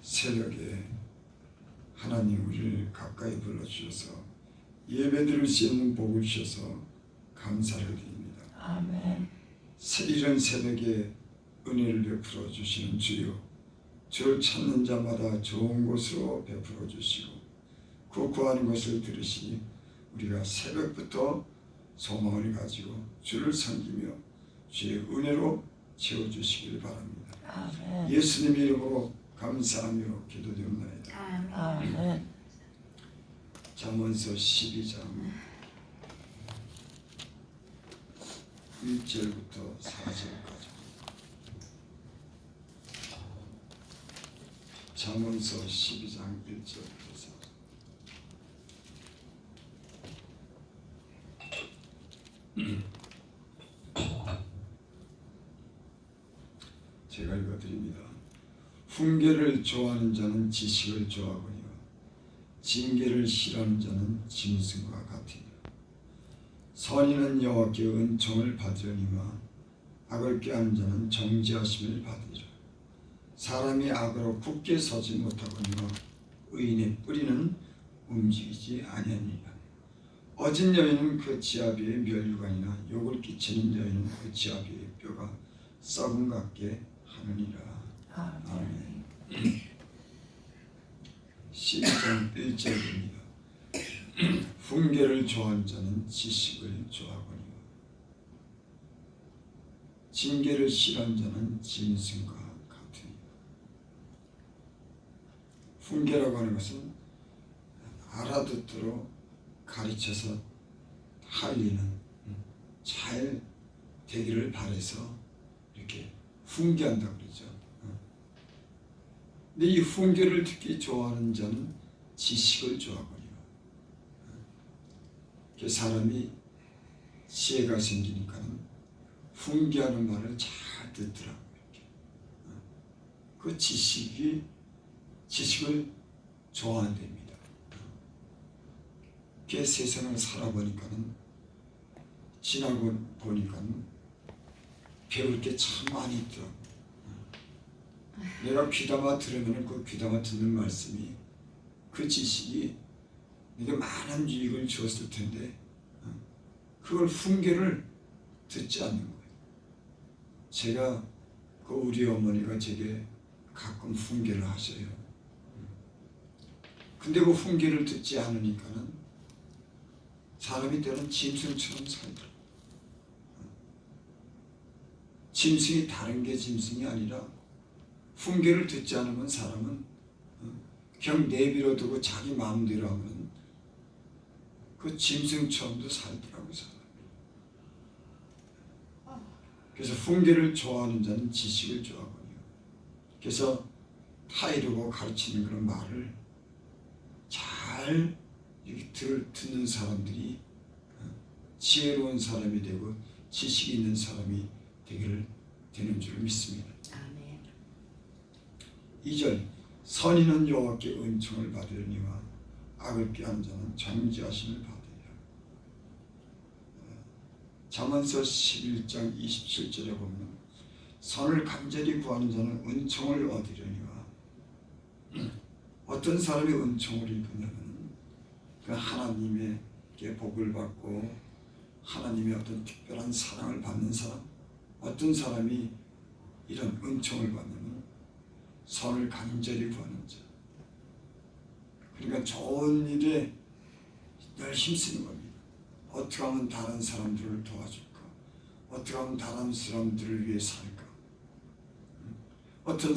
새벽에 하나님 우리를 가까이 불러주셔서 예배드릴 수 있는 복을 주셔서 감사를 드립니다. 아멘. 이런 새벽에 은혜를 베풀어 주시는 주여, 주를 찾는 자마다 좋은 곳으로 베풀어 주시고 그 구하는 것을 들으시니 우리가 새벽부터 소망을 가지고 주를 섬기며 주의 은혜로 채워주시길 바랍니다. 아멘. 예수님 이름으로 감사하며 기도드립니다. 아멘. 잠언서 12장 1절부터 4절까지. 잠언서 12장 1절부터 4절. 제가 읽어드립니다. 훈계를 좋아하는 자는 지식을 좋아하거니와 징계를 싫어하는 자는 짐승과 같으니라. 선인은 여호와께 은총을 받으려니와 악을 꾀하는 자는 정죄하심을 받으리라. 사람이 악으로 굳게 서지 못하거니와 의인의 뿌리는 움직이지 아니하니라. 어진 여인은 그 지아비의 멸류관이나 욕을 끼치는 여인은 그 지아비의 뼈가 썩은 같게 하느니라. 아멘. 12장 1절입니다. 훈계를 좋아하는 자는 지식을 좋아하거니와 징계를 싫어하는 자는 짐승과 같으니라. 훈계라고 하는 것은 알아듣도록 가르쳐서 할리는 잘 되기를 바라서 이렇게 훈계한다고 그러죠. 근데 이 훈계를 듣기 좋아하는 자는 지식을 좋아하거니와 사람이 지혜가 생기니까는 훈계하는 말을 잘 듣더라고요. 이렇게. 그 지식을 좋아한답니다. 그 세상을 살아보니까는 지나고 보니까는 배울 게 참 많이 있더라고요. 내가 귀담아 들으면 그 귀담아 듣는 말씀이 그 지식이 내게 많은 유익을 주었을 텐데 그걸 훈계를 듣지 않는 거예요. 제가 그 우리 어머니가 제게 가끔 훈계를 하셔요. 근데 그 훈계를 듣지 않으니까는 사람이 때는 짐승처럼 살더라고요. 짐승이 다른 게 짐승이 아니라 훈계를 듣지 않으면 사람은 그냥 내버려 두고 자기 마음대로 하면 그 짐승처럼도 살더라고요. 사람이. 그래서 훈계를 좋아하는 자는 지식을 좋아하거든요. 그래서 타이르고 가르치는 그런 말을 잘 듣는 사람들이 지혜로운 사람이 되고 지식이 있는 사람이 되는 줄 믿습니다. 아멘. 2절 선인은 여호와께 은총을 받으려니와 악을 꾀하는 자는 정죄하심을 받으리라. 잠언서 11장 27절에 보면 선을 간절히 구하는 자는 은총을 얻으려니와 어떤 사람이 은총을 입으냐면 그 하나님의 복을 받고 하나님의 어떤 특별한 사랑을 받는 사람, 어떤 사람이 이런 은총을 받냐면 선을 간절히 구하는 자. 그러니까 좋은 일에 늘 힘쓰는 겁니다. 어떻게 하면 다른 사람들을 도와줄까? 어떻게 하면 다른 사람들을 위해 살까? 어떻게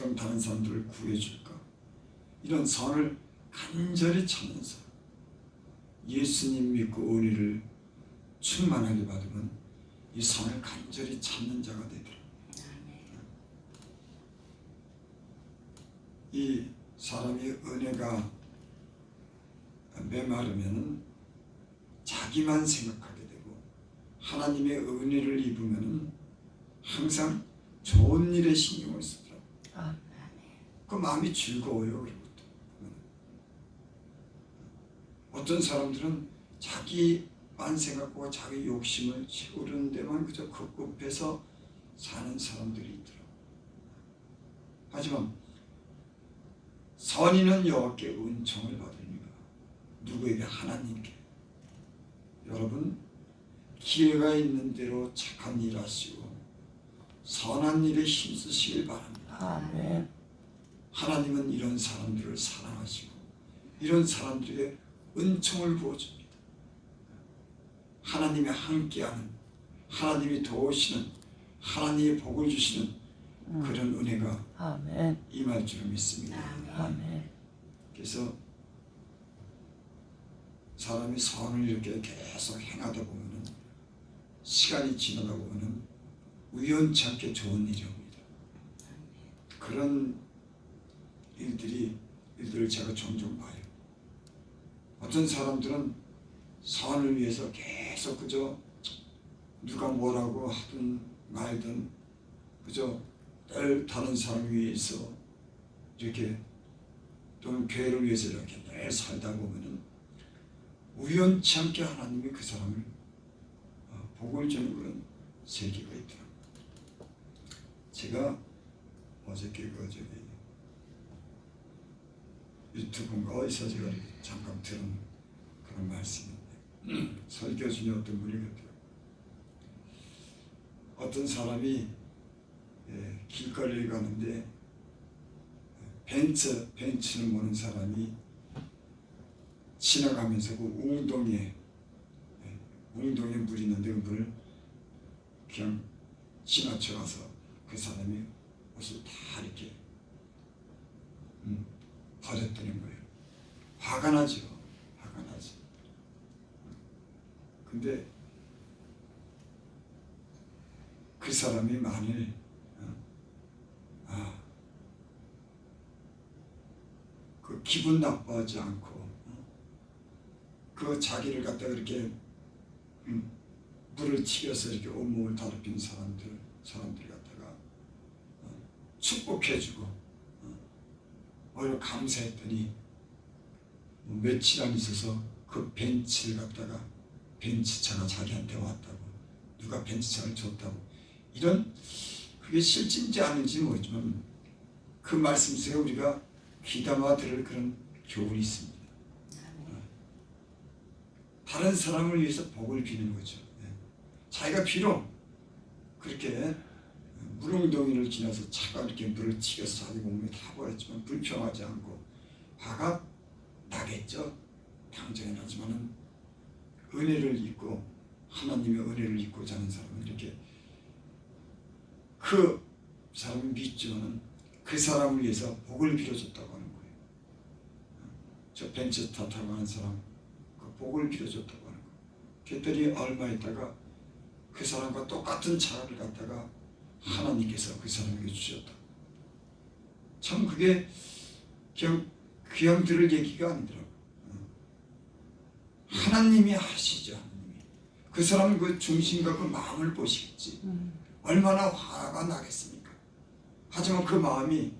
하면 다른 사람들을 구해줄까? 이런 선을 간절히 찾는 사람. 예수님 믿고 은혜를 충만하게 받으면 이 선을 간절히 찾는 자가 되더라. 이 사람이 은혜가 메마르면 자기만 생각하게 되고 하나님의 은혜를 입으면 항상 좋은 일에 신경을 쓰더라고요. 그 마음이 즐거워요. 그리고부터 어떤 사람들은 자기만 생각하고 자기 욕심을 채우려는 데만 그저 급급해서 사는 사람들이 있더라고요. 하지만 선인은 여호와께 은총을 받으리라. 누구에게? 하나님께. 여러분, 기회가 있는 대로 착한 일 하시고 선한 일에 힘쓰시길 바랍니다. 아멘. 하나님은 이런 사람들을 사랑하시고 이런 사람들에게 은총을 부어줍니다. 하나님이 함께하는, 하나님이 도우시는, 하나님의 복을 주시는 그런 은혜가 아멘. 임할 줄 믿습니다. 아멘. 그래서 사람이 선을 이렇게 계속 행하다 보면은 시간이 지나다 보면은 우연치 않게 좋은 일이 옵니다. 그런 일들을 제가 종종 봐요. 어떤 사람들은 선을 위해서 계속 그저 누가 뭐라고 하든 말든 그저 늘 다른 사람 위해서 이렇게 또는 교회를 위해서 이렇게 늘 살다 보면은 우연치 않게 하나님이 그 사람을 복을 주는 그런 세계가 있더라고요. 제가 어저께 유튜브인가 어디서 제가 잠깐 들은 그런 말씀인데 설교 중에 어떤 분이 그랬더라고요. 어떤 사람이 길거리를 가는데 벤츠를 모는 사람이 지나가면서 그 웅덩이에 물이 있는데 그 물을 그냥 지나쳐가서 그 사람이 옷을 다 이렇게 버렸다는 거예요. 화가 나죠. 화가 나죠. 근데 그 사람이 만일 그 기분 나빠하지 않고 그 자기를 갖다가 이렇게 물을 튀겨서 이렇게 온몸을 더럽힌 사람들이 갖다가 축복해주고 오히려 감사했더니 며칠 안 있어서 그 벤츠를 갖다가 벤츠차가 자기한테 왔다고, 누가 벤츠차를 줬다고, 이런 그게 실진지 아닌지 모르지만 그 말씀 속에 우리가 귀담아 들을 그런 교훈이 있습니다. 다른 사람을 위해서 복을 비는 거죠. 자기가 비록 그렇게 물웅덩이를 지나서 차가 이렇게 물을 튀겨서 자기 몸에 다 버렸지만 불평하지 않고 화가 나겠죠. 당장에 나지만은 은혜를 잊고 하나님의 은혜를 잊고자 하는 사람은 이렇게 그 사람을 믿지만은 그 사람을 위해서 복을 빌어줬다고 하는 거예요. 저 벤츠 타고 하는 사람 그 복을 빌어줬다고 하는 거예요. 그랬더니 얼마 있다가 그 사람과 똑같은 차를 갖다가 하나님께서 그 사람에게 주셨다. 참 그게 그냥 들을 얘기가 아니더라고요. 하나님이 하시죠. 하나님이. 그 사람은 그 중심과 그 마음을 보시겠지. 얼마나 화가 나겠습니까? 하지만 그 마음이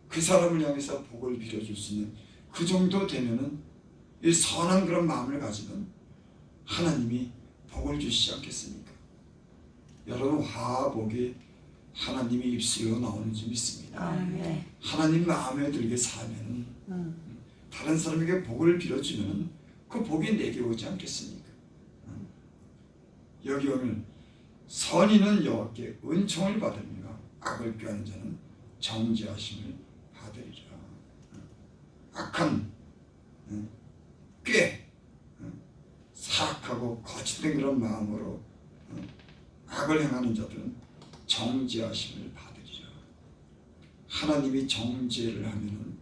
그 사람을 향해서 복을 빌어줄 수 있는 그 정도 되면은 이 선한 그런 마음을 가지면 하나님이 복을 주시지 않겠습니까? 여러분, 화복이 하나님의 입술로 나오는지 믿습니다. 아멘. 하나님 마음에 들게 살면 다른 사람에게 복을 빌어주면 그 복이 내게 오지 않겠습니까? 여기 오늘 선인은 여호와께 은총을 받으리라. 악을 꾀하는 자는 정죄하심을 받으리라. 악한 사악하고 거짓된 그런 마음으로 악을 행하는 자들은 정죄하심을 받으리라. 하나님이 정죄를 하면은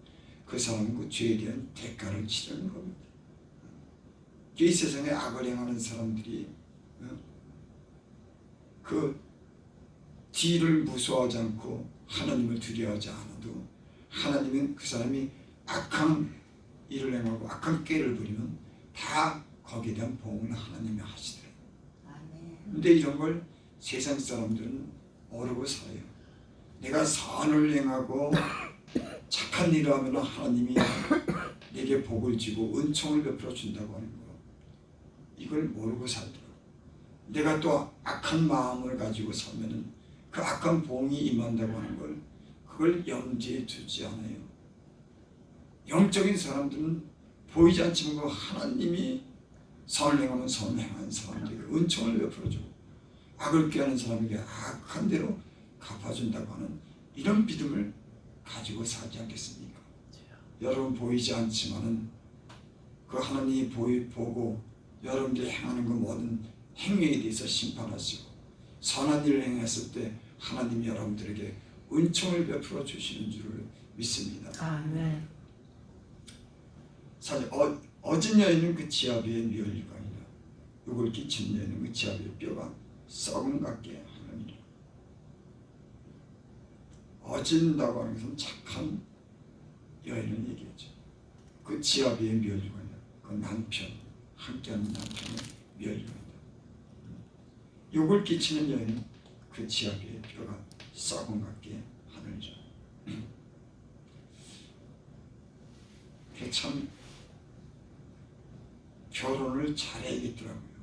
그 사람은 그 죄에 대한 대가를 치르는 겁니다. 이 세상에 악을 행하는 사람들이 그 뒤를 무서워하지 않고 하나님을 두려워하지 않아도 하나님은 그 사람이 악한 일을 행하고 악한 꾀를 부리면 다 거기에 대한 보응을 하나님이 하시더래요. 근데 이런 걸 세상 사람들은 모르고 살아요. 내가 선을 행하고 착한 일을 하면 하나님이 내게 복을 주고 은총을 베풀어 준다고 하는 거, 이걸 모르고 살더라고요. 내가 또 악한 마음을 가지고 살면은 그 악한 봉이 임한다고 하는 걸 그걸 염두에 두지 않아요. 영적인 사람들은 보이지 않지만 그 하나님이 선을 행하면 선을 행하는 사람들에게 은총을 베풀어주고 악을 꾀하는 사람에게 악한 대로 갚아준다고 하는 이런 믿음을 가지고 살지 않겠습니까? 여러분 보이지 않지만은 그 하나님이 보고 여러분들이 행하는 그 모든 행위에 대해서 심판하시고 선한 일을 행했을 때 하나님이 여러분들에게 은총을 베풀어 주시는 줄을 믿습니다. 아멘. 사실 어진 여인은 그 지아비의 미열류가 아니라 욕을 끼친 여인은 그 지아비의 뼈가 썩은 같게 하느니라. 어진다고 하는 것은 착한 여인을 얘기했죠. 그 지아비의 미열류가 아니라 그 남편, 함께하는 남편의 미열류입니다. 욕을 끼치는 여인은 그 지아비의 뼈가 썩은 같게 하느니라. 참 결혼을 잘해야겠더라고요.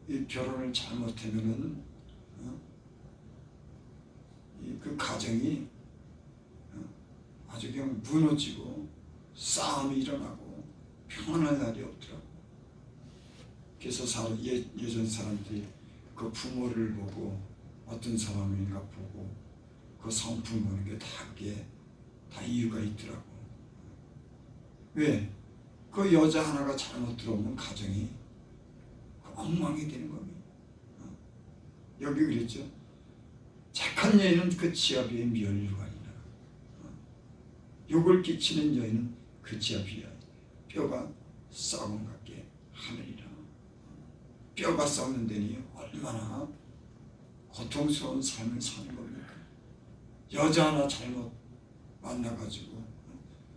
이 결혼을 잘못하면은 그 가정이 아주 그냥 무너지고 싸움이 일어나고 평안한 날이 없더라고. 그래서 예전 사람들이 그 부모를 보고 어떤 사람인가 보고 그 성품 보는 게 다 이유가 있더라고. 왜? 그 여자 하나가 잘못 들어오면 가정이 엉망이 되는 겁니다. 여기 그랬죠. 착한 여인은 그 지아비의 미열류가 아니라 욕을 끼치는 여인은 그 지아비의 뼈가 썩은 같게 하느니라. 뼈가 썩는 데니 얼마나 고통스러운 삶을 사는 겁니까? 여자 하나 잘못 만나가지고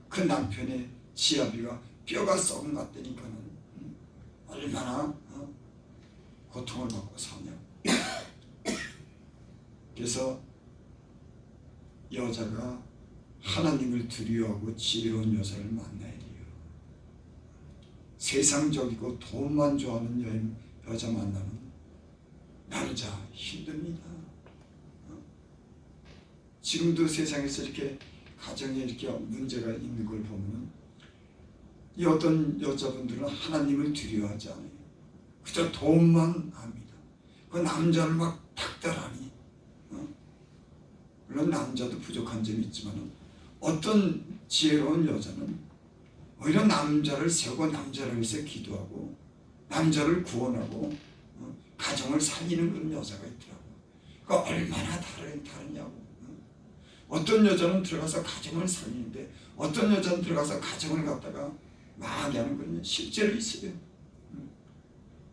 그 남편의 지아비가 뼈가 썩은 것 같다니까는 얼마나 고통을 받고 사냐. 그래서 여자가 하나님을 두려워하고 지혜로운 여자를 만나야 돼요. 세상적이고 돈만 좋아하는 여자 만나면 남자 힘듭니다. 지금도 세상에서 이렇게 가정에 이렇게 문제가 있는 걸 보면 이 어떤 여자분들은 하나님을 두려워하지 않아요. 그저 돈만 압니다. 그 남자를 막 닥달하니 물론 남자도 부족한 점이 있지만 어떤 지혜로운 여자는 오히려 남자를 세우고 남자를 위해서 기도하고 남자를 구원하고 가정을 살리는 그런 여자가 있더라고요. 그 얼마나 다르냐고. 어떤 여자는 들어가서 가정을 살리는데 어떤 여자는 들어가서 가정을 갖다가 망하게 하는 건 실제로 있어요.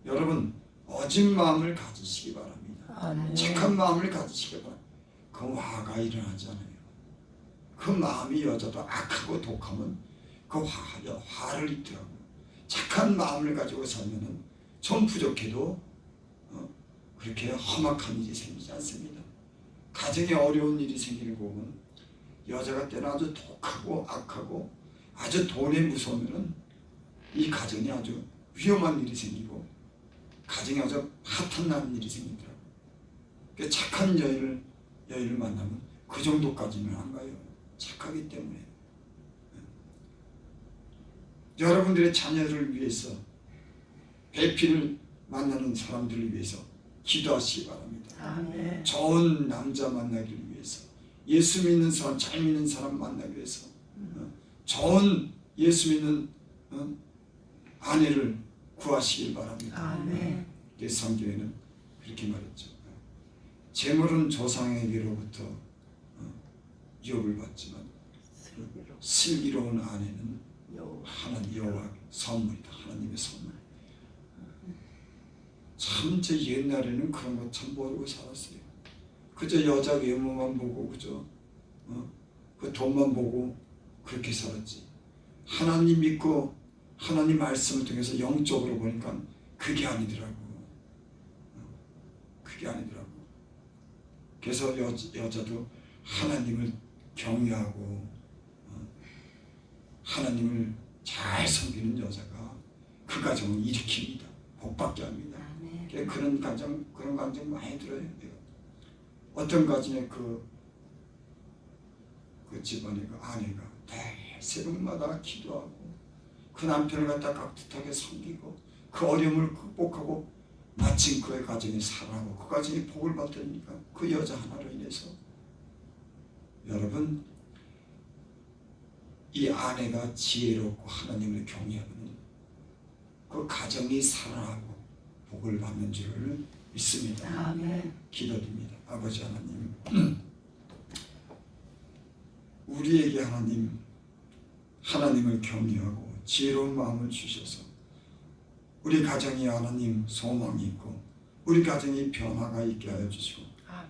여러분 어진 마음을 가지시기 바랍니다. 아멘. 착한 마음을 가지시기 바랍니다. 그 화가 일어나지 않아요. 그 마음이 여자도 악하고 독하면 그 화를 입더라고요. 착한 마음을 가지고 살면은 좀 부족해도 그렇게 험악한 일이 생기지 않습니다. 가정에 어려운 일이 생기는 거 보면 여자가 때는 아주 독하고 악하고 아주 돈에 무서우면은 이 가정이 아주 위험한 일이 생기고 가정이 아주 파탄나는 일이 생기더라고요. 그러니까 착한 여인을 만나면 그 정도까지는 안 가요. 착하기 때문에. 여러분들의 자녀를 위해서 배필을 만나는 사람들을 위해서 기도하시기 바랍니다. 아멘. 좋은 남자 만나기를 위해서 예수 믿는 사람, 잘 믿는 사람 만나기 위해서 좋은 예수 믿는 아내를 구하시길 바랍니다. 아멘. 성경에는 그렇게 말했죠. 재물은 조상에게로부터 유업을 받지만 슬기로운 아내는 하나님 여호와 선물이다. 하나님의 선물. 참 제 옛날에는 그런 거 참 모르고 살았어요. 그저 여자 외모만 보고 그저 그 돈만 보고 그렇게 살았지. 하나님 믿고 하나님 말씀을 통해서 영적으로 보니까 그게 아니더라고. 그게 아니더라고. 그래서 여자도 하나님을 경외하고 하나님을 잘 섬기는 여자가 그 가정을 일으킵니다. 복받게 합니다. 그런 감정 많이 들어요. 어떤 가정에 그 그 집안의 그 아내가 새벽마다 기도하고 그 남편을 갖다 깍듯하게 섬기고 그 어려움을 극복하고 마침 그의 가정이 살아나고 그 가정이 복을 받으니까 그 여자 하나로 인해서 여러분 이 아내가 지혜롭고 하나님을 경외하면 그 가정이 살아나고 복을 받는 줄을 믿습니다. 아멘. 기도드립니다. 아버지 하나님, 우리에게 하나님을 경외하고 지혜로운 마음을 주셔서 우리 가정이 하나님 소망이 있고 우리 가정이 변화가 있게 하여 주시고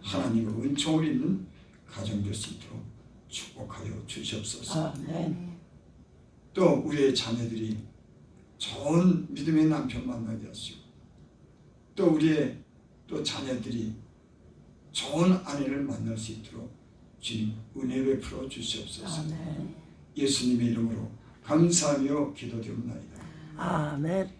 하나님의 은총을 입는 가정 될 수 있도록 축복하여 주시옵소서. 아멘. 또 우리의 자녀들이 좋은 믿음의 남편 만나게 하시고 또 우리의 또 자녀들이 좋은 아내를 만날 수 있도록 주님 은혜 베풀어 주시옵소서. 아멘. 예수님의 이름으로 감사하며 기도드립니다. 아멘.